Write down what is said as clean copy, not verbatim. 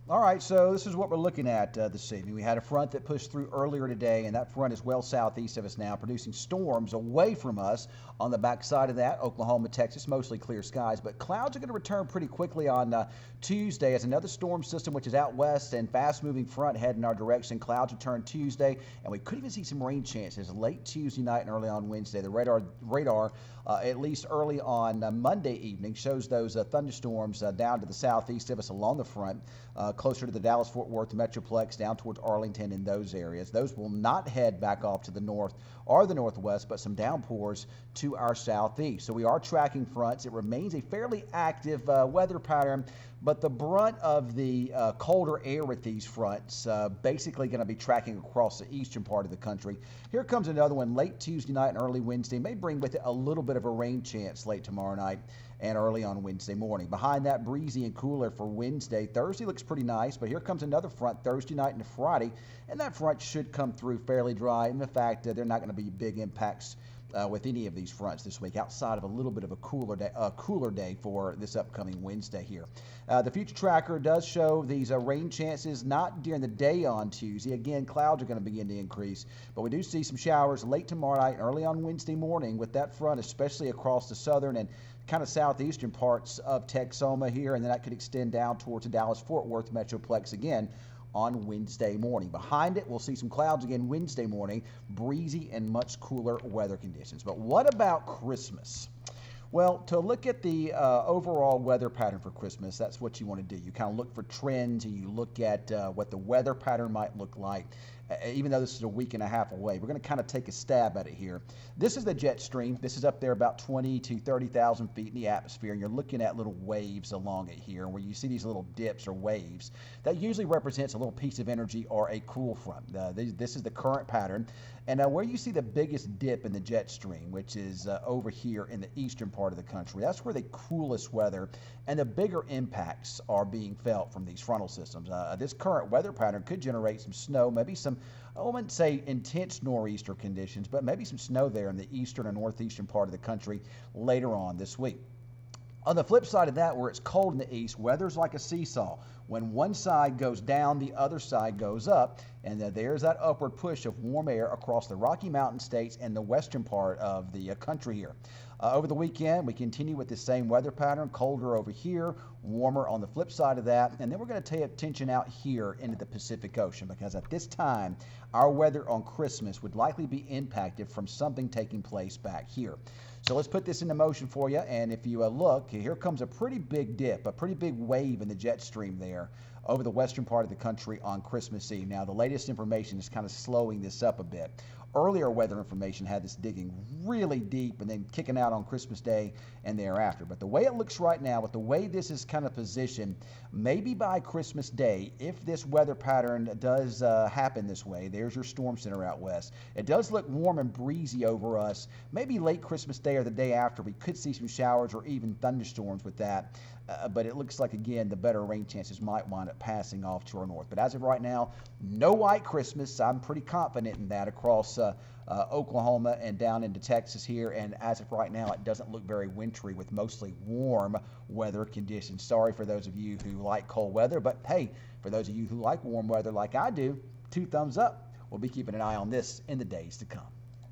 All right, so this is what we're looking at this evening. We had a front that pushed through earlier today, and that front is well southeast of us now, producing storms away from us. On the backside of that, Oklahoma, Texas, mostly clear skies, but clouds are going to return pretty quickly on Tuesday as another storm system, which is out west and fast-moving front head in our direction. Clouds return Tuesday, and we could even see some rain chances late Tuesday night and early on Wednesday. The radar at least early on Monday evening, shows those thunderstorms down to the southeast of us along the front, closer to the Dallas-Fort Worth Metroplex, down towards Arlington in those areas. Those will not head back off to the north or the northwest, but some downpours to our southeast. So we are tracking fronts. It remains a fairly active weather pattern, but the brunt of the colder air with these fronts basically going to be tracking across the eastern part of the country. Here comes another one late Tuesday night and early Wednesday. May bring with it a little bit of a rain chance late tomorrow night and early on Wednesday morning. Behind that, breezy and cooler for Wednesday. Thursday looks pretty nice, but here comes another front Thursday night and Friday, and that front should come through fairly dry. And the fact that they're not going to be big impacts with any of these fronts this week, outside of a little bit of a cooler day for this upcoming Wednesday here. The future tracker does show these rain chances not during the day on Tuesday. Again, clouds are going to begin to increase, but we do see some showers late tomorrow night and early on Wednesday morning with that front, especially across the southern and kind of southeastern parts of Texoma here, and then that could extend down towards the Dallas-Fort Worth Metroplex again on Wednesday morning. Behind it, we'll see some clouds again Wednesday morning, breezy and much cooler weather conditions. But what about Christmas? Well, to look at the overall weather pattern for Christmas, that's what you want to do. You kind of look for trends and you look at what the weather pattern might look like. Even though this is a week and a half away, we're going to kind of take a stab at it here. This is the jet stream. This is up there about 20 to 30,000 feet in the atmosphere, and you're looking at little waves along it here, where you see these little dips or waves. That usually represents a little piece of energy or a cool front. This is the current pattern, and where you see the biggest dip in the jet stream, which is over here in the eastern part of the country, that's where the coolest weather and the bigger impacts are being felt from these frontal systems. This current weather pattern could generate some snow, maybe some, I wouldn't say intense nor'easter conditions, but maybe some snow there in the eastern and northeastern part of the country later on this week. On the flip side of that, where it's cold in the east, weather's like a seesaw. When one side goes down, the other side goes up, and there's that upward push of warm air across the Rocky Mountain states and the western part of the country here. Over the weekend, we continue with the same weather pattern, colder over here, warmer on the flip side of that, and then we're going to take attention out here into the Pacific Ocean, because at this time, our weather on Christmas would likely be impacted from something taking place back here. So let's put this into motion for you, and if you look, here comes a pretty big dip, a pretty big wave in the jet stream there over the western part of the country on Christmas Eve. Now, the latest information is kind of slowing this up a bit. Earlier weather information had this digging really deep and then kicking out on Christmas Day and thereafter. But the way it looks right now, with the way this is kind of positioned, maybe by Christmas Day, if this weather pattern does happen this way, there's your storm center out west. It does look warm and breezy over us. Maybe late Christmas Day or the day after, we could see some showers or even thunderstorms with that. But it looks like, again, the better rain chances might wind up passing off to our north. But as of right now, no white Christmas. I'm pretty confident in that across Oklahoma and down into Texas here. And as of right now, it doesn't look very wintry with mostly warm weather conditions. Sorry for those of you who like cold weather, but hey, for those of you who like warm weather like I do, 2 thumbs up. We'll be keeping an eye on this in the days to come.